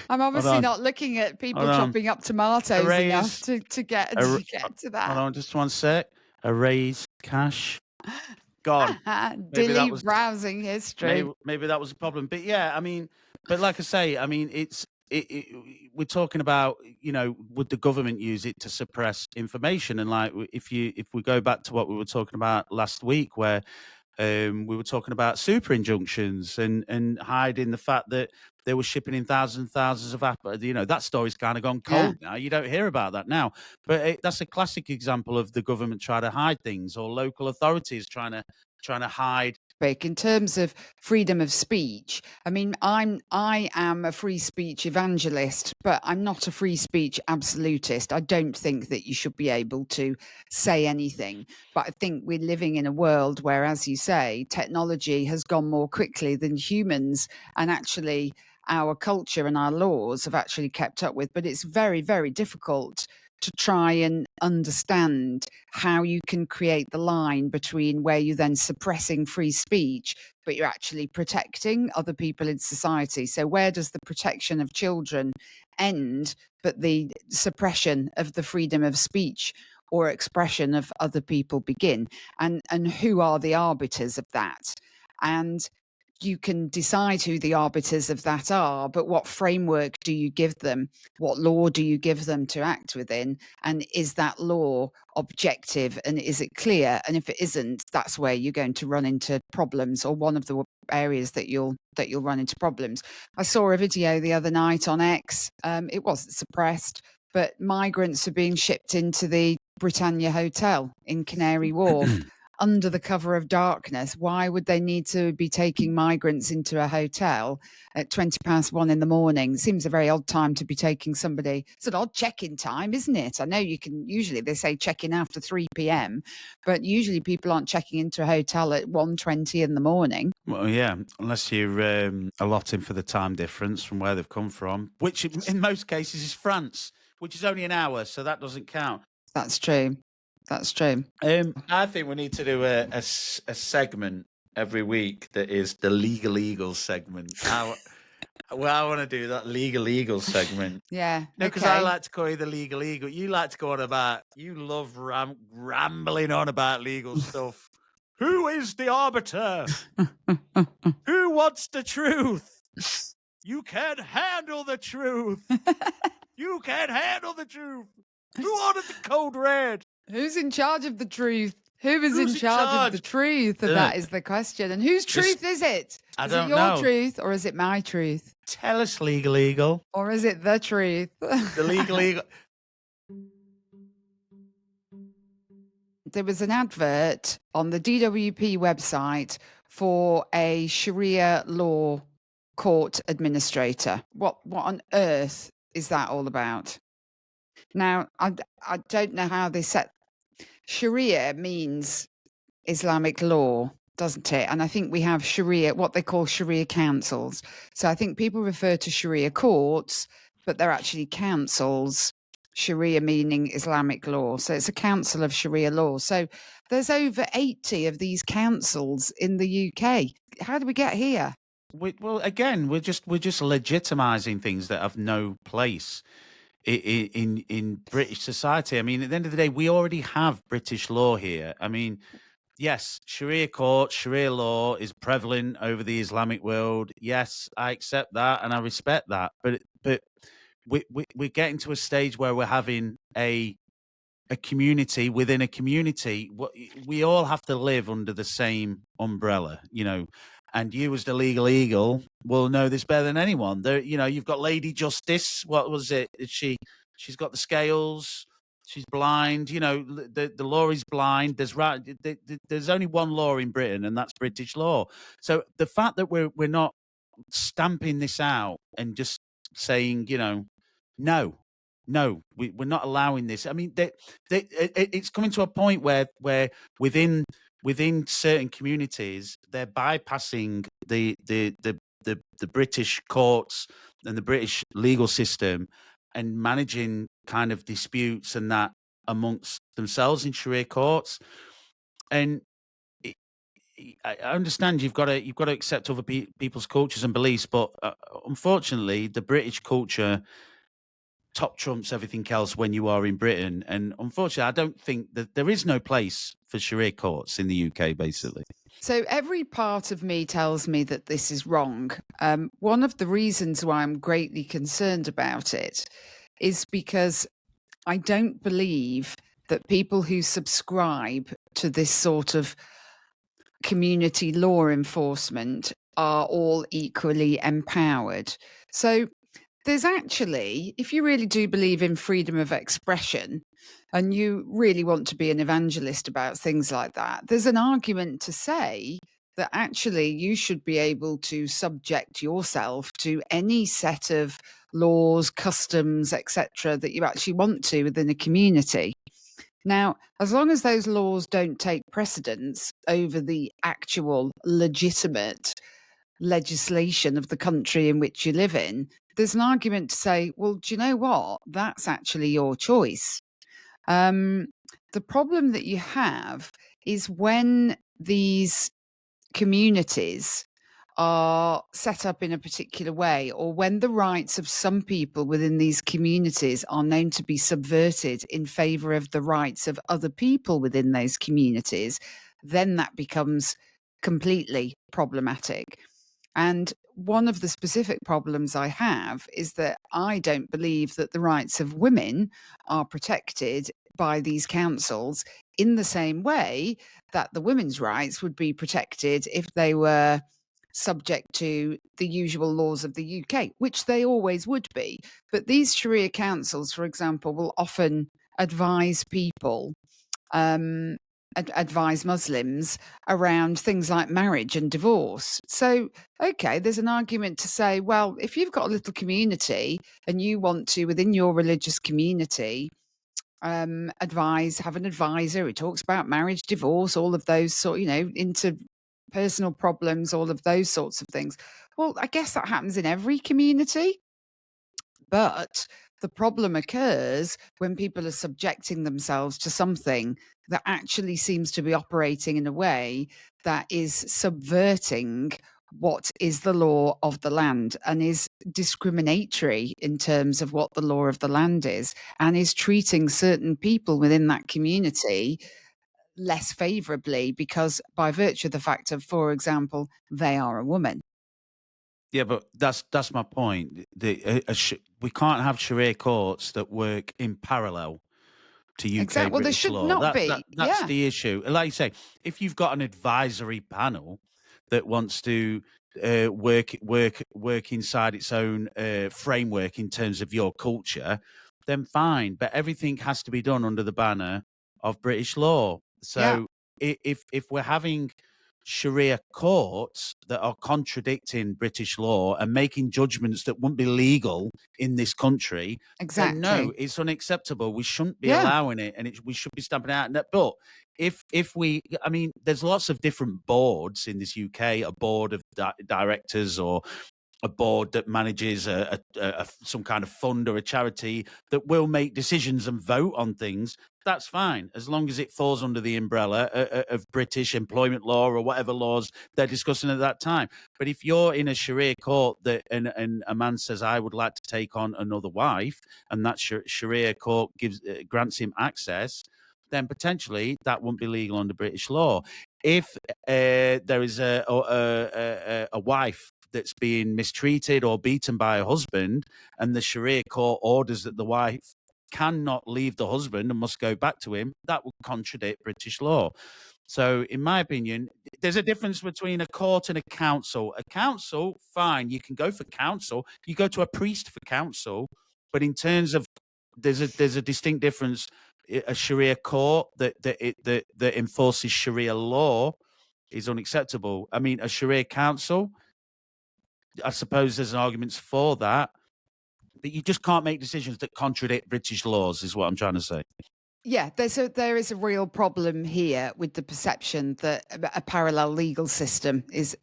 I'm obviously not looking at people chopping up tomatoes enough to get to that. Hold on, just one sec. Erase cache. Gone. Delete browsing history. Maybe that was a problem. But yeah, I mean, but like I say, I mean, we're talking about, would the government use it to suppress information? And like, if we go back to what we were talking about last week, where we were talking about super injunctions and hiding the fact that they were shipping in thousands of apples. That story's kind of gone cold now. You don't hear about that now. But that's a classic example of the government trying to hide things, or local authorities trying to hide. In terms of freedom of speech, I mean, I am a free speech evangelist, but I'm not a free speech absolutist. I don't think that you should be able to say anything. But I think we're living in a world where, as you say, technology has gone more quickly than humans, and actually our culture and our laws have actually kept up with. But it's very, very difficult to try and understand how you can create the line between where you're then suppressing free speech, but you're actually protecting other people in society. So where does the protection of children end, but the suppression of the freedom of speech or expression of other people begin? And who are the arbiters of that? And you can decide who the arbiters of that are, but what framework do you give them? What law do you give them to act within? And is that law objective, and is it clear? And if it isn't, that's where you're going to run into problems, or one of the areas that you'll run into problems. I saw a video the other night on X. It wasn't suppressed, but migrants are being shipped into the Britannia Hotel in Canary Wharf under the cover of darkness. Why would they need to be taking migrants into a hotel at 1:20 in the morning? Seems a very odd time to be taking somebody. It's an odd check-in time, isn't it? I know you can, usually they say check-in after 3 p.m, but usually people aren't checking into a hotel at 1:20 in the morning. Well, yeah, unless you're allotting for the time difference from where they've come from, which in most cases is France, which is only an hour, so that doesn't count. That's true. That's true. I think we need to do a segment every week that is the Legal Eagles segment. I want to do that Legal Eagles segment. Yeah. No, because I like to call you the Legal Eagle. You like to go on about, you love rambling on about legal stuff. Who is the arbiter? Who wants the truth? You can't handle the truth. You can't handle the truth. Who ordered the code red? Who's in charge of the truth? Who's in charge of the truth? And that is the question. And whose truth is it? I Is don't it your know. truth, or is it my truth? Tell us, Legal Eagle. Or is it the truth? The Legal Eagle. There was an advert on the DWP website for a Sharia law court administrator. What on earth is that all about? Now, I don't know how they set... Sharia means Islamic law, doesn't it? And I think we have Sharia, what they call Sharia councils. So I think people refer to Sharia courts, but they're actually councils. Sharia meaning Islamic law. So it's a council of Sharia law. So there's over 80 of these councils in the UK. How do we get here? Well, again, we're just legitimizing things that have no place in British society. I mean, at the end of the day, we already have British law here. I mean, yes, Sharia court, Sharia law is prevalent over the Islamic world. Yes, I accept that and I respect that. But we're getting to a stage where we're having a community within a community. We all have to live under the same umbrella, you know. And you, as the Legal Eagle, will know this better than anyone. There, you know, you've got Lady Justice. What was it? She's got the scales. She's blind. You know, the law is blind. There's only one law in Britain, and that's British law. So the fact that we're not stamping this out and just saying, you know, no, we're not allowing this. I mean, it's coming to a point where within certain communities, they're bypassing the British courts and the British legal system and managing kind of disputes and that amongst themselves in Sharia courts. And I understand you've got to accept other people's cultures and beliefs, but unfortunately, the British culture top trumps everything else when you are in Britain. And unfortunately, I don't think that there is no place for Sharia courts in the UK, basically. So every part of me tells me that this is wrong. One of the reasons why I'm greatly concerned about it is because I don't believe that people who subscribe to this sort of community law enforcement are all equally empowered. So there's actually, if you really do believe in freedom of expression and you really want to be an evangelist about things like that, there's an argument to say that actually you should be able to subject yourself to any set of laws, customs, etc., that you actually want to within a community. Now, as long as those laws don't take precedence over the actual legitimate legislation of the country in which you live in, there's an argument to say, well, do you know what? That's actually your choice. The problem that you have is when these communities are set up in a particular way, or when the rights of some people within these communities are known to be subverted in favor of the rights of other people within those communities, then that becomes completely problematic. And one of the specific problems I have is that I don't believe that the rights of women are protected by these councils in the same way that the women's rights would be protected if they were subject to the usual laws of the UK, which they always would be. But these Sharia councils, for example, will often advise people, um, advise Muslims around things like marriage and divorce. So, okay, there's an argument to say, well, if you've got a little community and you want to, within your religious community, have an advisor who talks about marriage, divorce, all of those interpersonal problems, all of those sorts of things. Well, I guess that happens in every community, but the problem occurs when people are subjecting themselves to something that actually seems to be operating in a way that is subverting what is the law of the land and is discriminatory in terms of what the law of the land is, and is treating certain people within that community less favorably because by virtue of the fact of, for example, they are a woman. Yeah, but that's my point. We can't have Sharia courts that work in parallel to UK Exactly. Well, there British should law. not That's be. that's Yeah. the issue. Like you say, if you've got an advisory panel that wants to work inside its own framework in terms of your culture, then fine. But everything has to be done under the banner of British law. Yeah. So if we're having Sharia courts that are contradicting British law and making judgments that wouldn't be legal in this country, then no, Exactly. it's unacceptable. We shouldn't be Yeah. allowing it, and we should be stamping it out. But if we, I mean, there's lots of different boards in this UK, a board of directors or a board that manages some kind of fund or a charity that will make decisions and vote on things. That's fine, as long as it falls under the umbrella of British employment law or whatever laws they're discussing at that time. But if you're in a Sharia court and a man says, I would like to take on another wife, and that Sharia court grants him access, then potentially that wouldn't be legal under British law. If there is a wife that's being mistreated or beaten by a husband, and the Sharia court orders that the wife cannot leave the husband and must go back to him, that would contradict British law. So, in my opinion, there's a difference between a court and a council. A council, fine, you can go for counsel. You go to a priest for counsel, but in terms of there's a distinct difference. A Sharia court that enforces Sharia law is unacceptable. I mean, a Sharia council, I suppose there's arguments for that, but you just can't make decisions that contradict British laws, is what I'm trying to say. Yeah, there is a real problem here with the perception that a parallel legal system is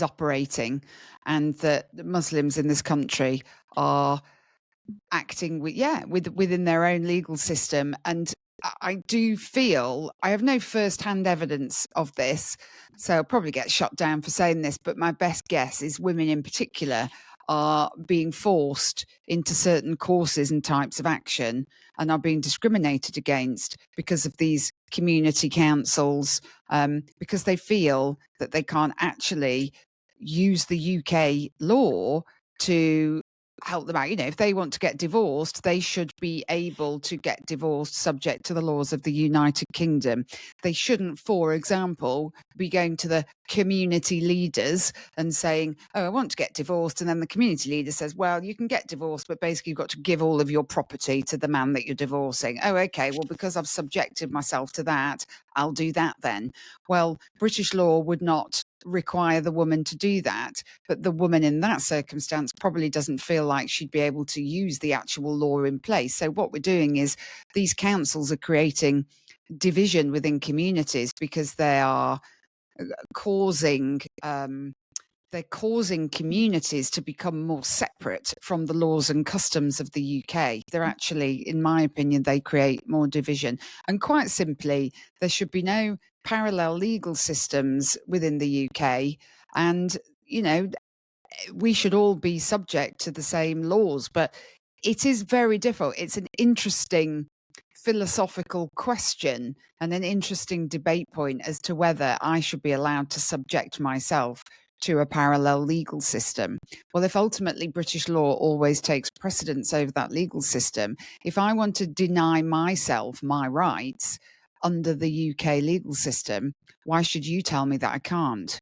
operating, and that Muslims in this country are acting within their own legal system. And I do feel I have no first-hand evidence of this, so I'll probably get shot down for saying this, but my best guess is women in particular are being forced into certain courses and types of action and are being discriminated against because of these community councils, because they feel that they can't actually use the UK law to help them out. If they want to get divorced, they should be able to get divorced subject to the laws of the United Kingdom. They shouldn't, for example, be going to the community leaders and saying, oh, I want to get divorced. And then the community leader says, well, you can get divorced, but basically you've got to give all of your property to the man that you're divorcing. Oh, okay, well, because I've subjected myself to that, I'll do that then. Well, British law would not require the woman to do that, but the woman in that circumstance probably doesn't feel like she'd be able to use the actual law in place. So what we're doing is these councils are creating division within communities because they are causing they're causing communities to become more separate from the laws and customs of the UK. They're actually, in my opinion, they create more division. And quite simply, there should be no parallel legal systems within the UK. And, you know, we should all be subject to the same laws. But it is very difficult. It's an interesting philosophical question and an interesting debate point as to whether I should be allowed to subject myself to a parallel legal system. Well, if ultimately British law always takes precedence over that legal system, if I want to deny myself my rights under the UK legal system, why should you tell me that I can't?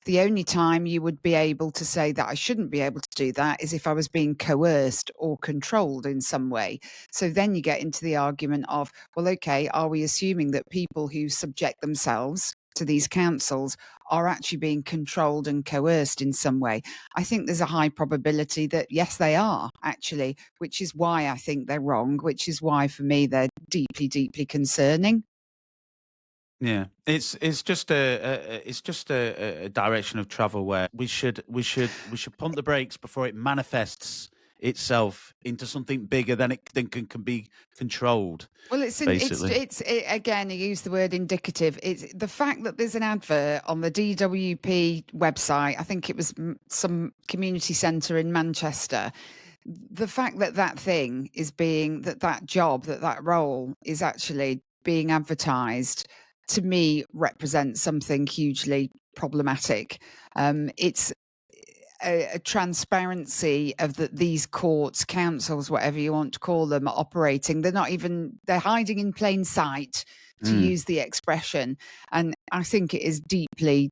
The only time you would be able to say that I shouldn't be able to do that is if I was being coerced or controlled in some way. So then you get into the argument of, well, okay, are we assuming that people who subject themselves to these councils are actually being controlled and coerced in some way? I think there's a high probability that yes, they are actually, which is why I think they're wrong, which is why for me they're deeply, deeply concerning. Yeah, it's just a direction of travel where we should pump the brakes before it manifests itself into something bigger than it than can be controlled. Well, Basically, again, you use the word indicative. It's the fact that there's an advert on the DWP website. I think it was some community centre in Manchester. The fact that that thing is being that job that role is actually being advertised to me represents something hugely problematic. It's a transparency of these courts, councils, whatever you want to call them, are operating. They're hiding in plain sight, to mm. use the expression. And I think it's deeply,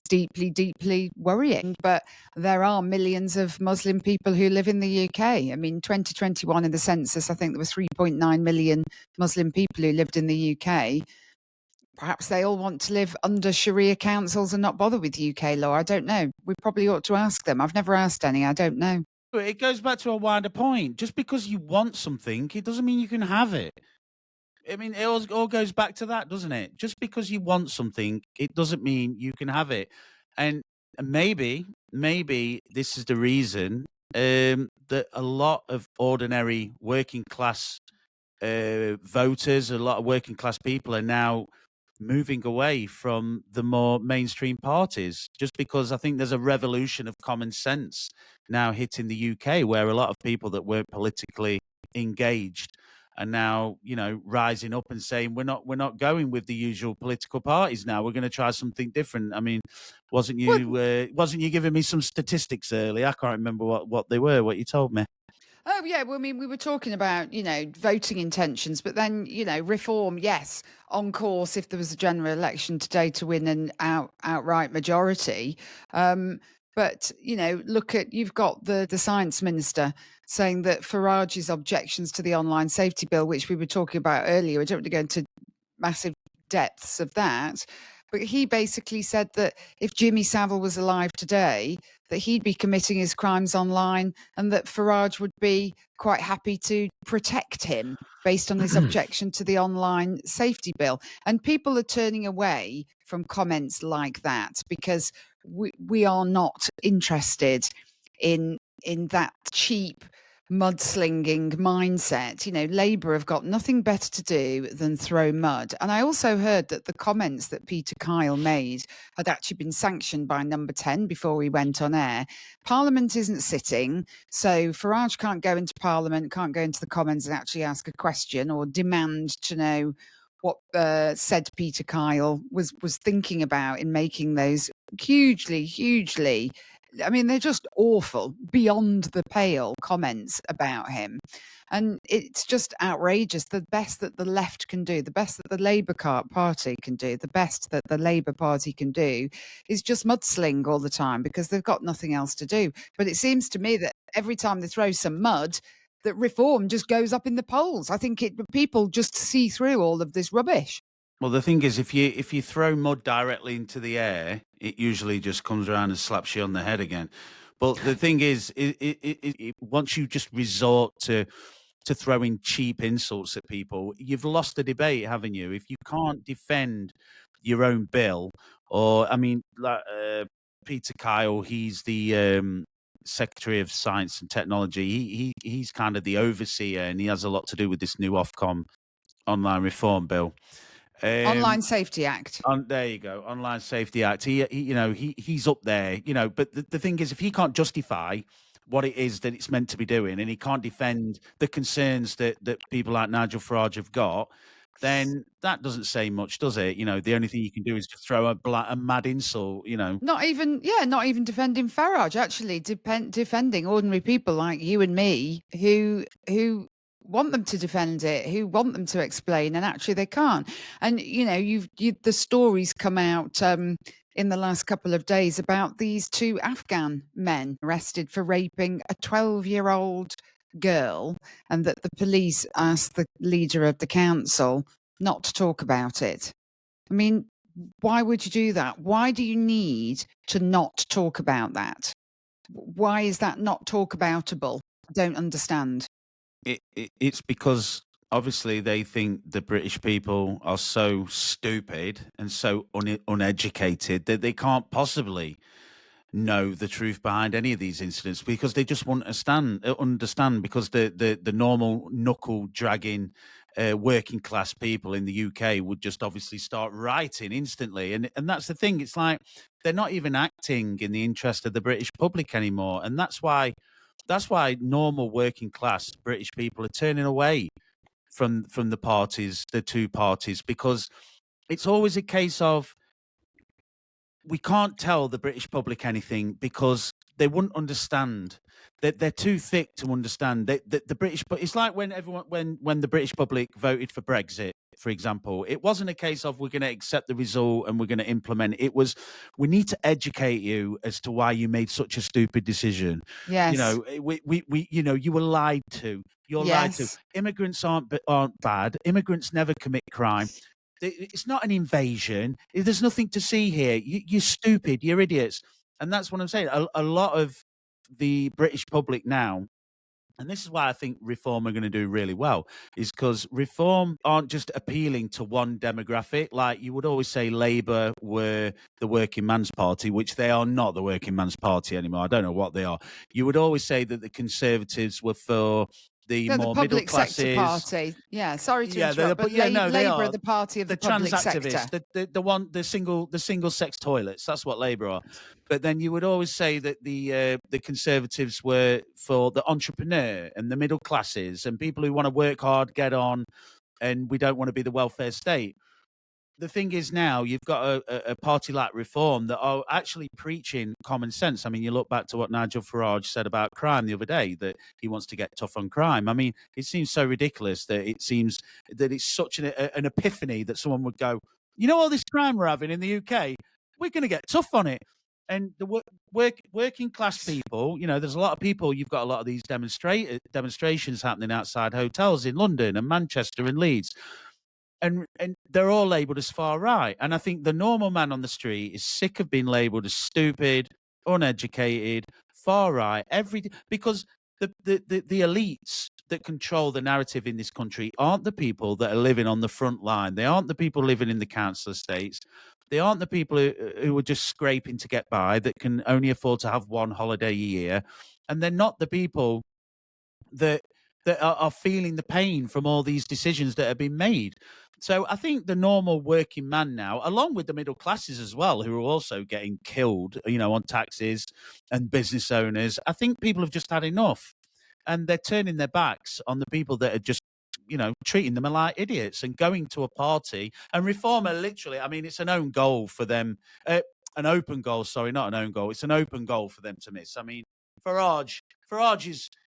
deeply worrying. But there are millions of Muslim people who live in the UK. I mean, 2021 in the census, I think there was 3.9 million Muslim people who lived in the UK. Perhaps they all want to live under Sharia councils and not bother with UK law. I don't know. We probably ought to ask them. I've never asked any. I don't know. But it goes back to a wider point. Just because you want something, it doesn't mean you can have it. I mean, it all goes back to that, doesn't it? Just because you want something, it doesn't mean you can have it. And maybe this is the reason that a lot of ordinary working class voters, a lot of working class people are now moving away from the more mainstream parties, just because I think there's a revolution of common sense now hitting the UK, where a lot of people that weren't politically engaged are now, rising up and saying we're not going with the usual political parties now. We're going to try something different. I mean, wasn't Well, you giving me some statistics earlier? I can't remember what they were. What you told me. oh, yeah. Well, I mean, we were talking about, voting intentions, but then, reform, yes, on course if there was a general election today to win an outright majority. But, you've got the science minister saying that Farage's objections to the online safety bill, which we were talking about earlier, I don't want to go into massive depths of that. But he basically said that if Jimmy Savile was alive today, that he'd be committing his crimes online and that Farage would be quite happy to protect him based on his objection to the online safety bill. And people are turning away from comments like that because we are not interested in that cheap mudslinging mindset. Labour have got nothing better to do than throw mud. And I also heard that the comments that Peter Kyle made had actually been sanctioned by Number 10 before we went on air. Parliament isn't sitting, so Farage can't go into Parliament, can't go into the Commons and actually ask a question or demand to know what said Peter Kyle was thinking about in making those hugely, hugely, I mean, they're just awful, beyond the pale comments about him. And it's just outrageous. The best that the left can do, the best that the Labour Party can do, the best that the Labour Party can do is just mudsling all the time because they've got nothing else to do. But it seems to me that every time they throw some mud, that reform just goes up in the polls. I think people just see through all of this rubbish. Well, the thing is, if you throw mud directly into the air, it usually just comes around and slaps you on the head again. But the thing is, once you just resort to throwing cheap insults at people, you've lost the debate, haven't you? If you can't defend your own bill, or I mean, like Peter Kyle, he's the Secretary of Science and Technology. He's kind of the overseer, and he has a lot to do with this new Ofcom online reform bill. Online Safety Act. There you go, Online Safety Act. He's up there, But the thing is, if he can't justify what it is that it's meant to be doing, and he can't defend the concerns that people like Nigel Farage have got, then that doesn't say much, does it? The only thing you can do is just throw a mad insult. Not even defending Farage. Actually, defending ordinary people like you and me who want them to defend it, who want them to explain, and actually they can't. And the stories come out in the last couple of days about these two Afghan men arrested for raping a 12-year-old girl, and that the police asked the leader of the council not to talk about it. I mean, why would you do that? Why do you need to not talk about that? Why is that not talk aboutable? I don't understand. It's because obviously they think the British people are so stupid and so uneducated that they can't possibly know the truth behind any of these incidents, because they just won't understand because the normal knuckle dragging working class people in the UK would just obviously start rioting instantly, and that's the thing. It's like they're not even acting in the interest of the British public anymore, and that's why normal working class British people are turning away from the two parties, because it's always a case of we can't tell the British public anything because they wouldn't understand. They're too thick to understand. The British, but it's like when the British public voted for Brexit, for example, it wasn't a case of we're going to accept the result and we're going to implement it. It was, we need to educate you as to why you made such a stupid decision. Yes. You were lied to. You're lied to. Immigrants aren't bad. Immigrants never commit crime. It's not an invasion. There's nothing to see here. You're stupid. You're idiots. And that's what I'm saying. A lot of the British public now, and this is why I think Reform are going to do really well, is because Reform aren't just appealing to one demographic. Like you would always say Labour were the working man's party, which they are not the working man's party anymore. I don't know what they are. You would always say that the Conservatives were for the more middle classes. Sector party. Yeah, sorry to interrupt, but Labour are the party of the public sector. The single sex toilets. That's what Labour are. But then you would always say that the Conservatives were for the entrepreneur and the middle classes and people who want to work hard, get on, and we don't want to be the welfare state. The thing is now you've got a party like Reform that are actually preaching common sense. I mean, you look back to what Nigel Farage said about crime the other day, that he wants to get tough on crime. I mean, it seems so ridiculous that it seems that it's such an epiphany that someone would go, all this crime we're having in the UK, we're going to get tough on it. And the working class people, there's a lot of people, you've got a lot of these demonstrations happening outside hotels in London and Manchester and Leeds. And they're all labelled as far right. And I think the normal man on the street is sick of being labelled as stupid, uneducated, far right, because the elites that control the narrative in this country aren't the people that are living on the front line. They aren't the people living in the council estates. They aren't the people who are just scraping to get by, that can only afford to have one holiday a year. And they're not the people that are feeling the pain from all these decisions that have been made. So I think the normal working man now, along with the middle classes as well, who are also getting killed, on taxes, and business owners, I think people have just had enough. And they're turning their backs on the people that are just, treating them like idiots and going to a party. And Reform are literally, I mean, it's an own goal for them. An open goal, sorry, not an own goal. It's an open goal for them to miss. I mean, Farage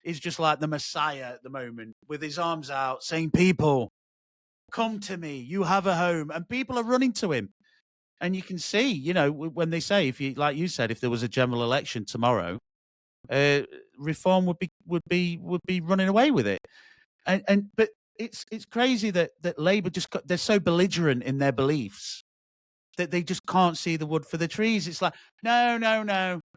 is just like the Messiah at the moment, with his arms out saying, people, come to me, you have a home, and people are running to him. And you can see, when they say, if you, like you said, if there was a general election tomorrow, Reform would be running away with it. But it's crazy that Labour they're so belligerent in their beliefs that they just can't see the wood for the trees. It's like, no.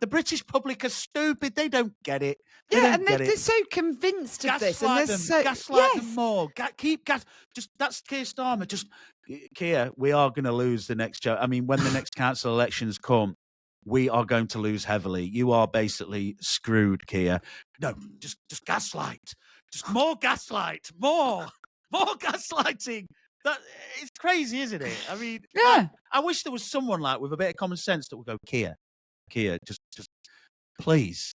The British public are stupid. They don't get it. They're so convinced of this. Gaslight them more. That's Keir Starmer. Keir, we are going to lose the next. I mean, when the next council elections come, we are going to lose heavily. You are basically screwed, Keir. No, just gaslight. Just more gaslight. More gaslighting. That it's crazy, isn't it? I mean, Yeah. I wish there was someone like with a bit of common sense that would go, Keir, just please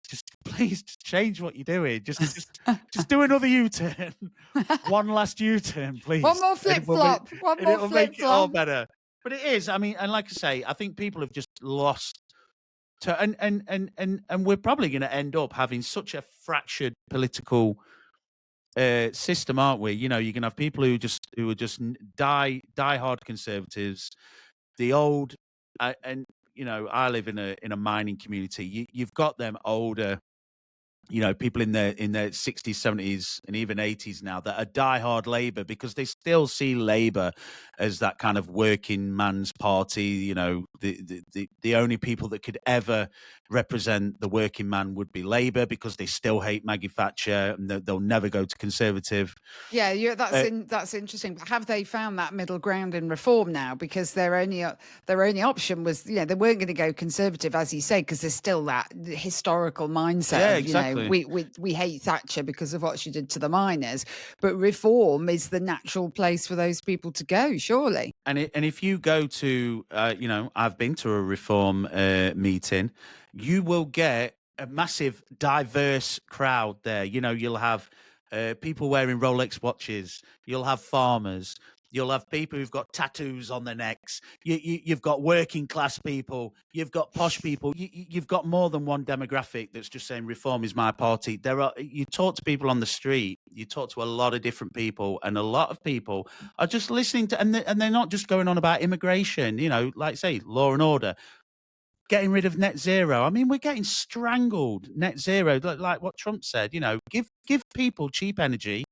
change what you're doing. Just do another U-turn. One last U-turn, please. One more flip-flop. One more it'll make it all flip-flop. better. But it is. I mean, and like I say, I think people have just lost to, and we're probably going to end up having such a fractured political system, aren't we? You know, you can have people who are just die hard conservatives, the old, and you know, I live in a mining community. You've got them older, you know, people in their 60s, 70s, and even 80s now that are diehard Labour because they still see Labour as that kind of working man's party. You know, the only people that could ever represent the working man would be Labour because they still hate Maggie Thatcher and they'll never go to Conservative. Yeah, that's interesting. But have they found that middle ground in Reform now? Because their only option was, you know, they weren't going to go Conservative, as you say, because there's still that historical mindset. Yeah, of, exactly. You know, we hate Thatcher because of what she did to the miners. But Reform is the natural place for those people to go, surely. And if you go to, you know, I've been to a Reform meeting, you will get a massive, diverse crowd there. You know, you'll have people wearing Rolex watches. You'll have farmers. You'll have people who've got tattoos on their necks. You've got working class people. You've got posh people. You've got more than one demographic that's just saying Reform is my party. You talk to people on the street. You talk to a lot of different people, and a lot of people are just listening to, and they're not just going on about immigration. You know, like say law and order, getting rid of net zero. I mean, we're getting strangled. Net zero, like what Trump said. You know, give people cheap energy,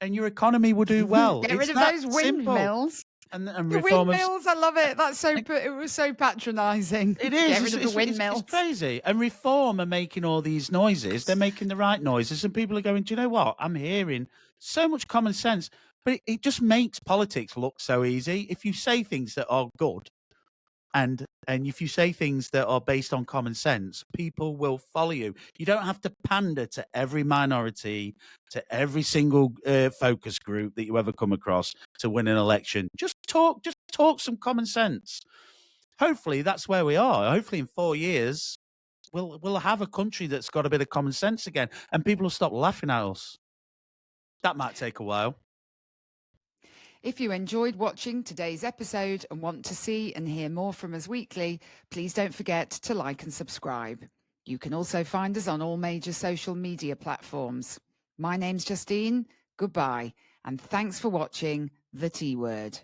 and your economy will do well. Get rid of those windmills. And the windmills, I love it. That's it was so patronising. It is. Get rid of the windmills. It's crazy. And Reform are making all these noises. They're making the right noises, and people are going, do you know what? I'm hearing so much common sense, but it just makes politics look so easy. If you say things that are good, and if you say things that are based on common sense, people will follow you. You don't have to pander to every minority, to every single focus group that you ever come across to win an election. Just talk some common sense. Hopefully that's where we are. Hopefully in 4 years, we'll have a country that's got a bit of common sense again, and people will stop laughing at us. That might take a while. If you enjoyed watching today's episode and want to see and hear more from us weekly, please don't forget to like and subscribe. You can also find us on all major social media platforms. My name's Justine, goodbye, and thanks for watching The T Word.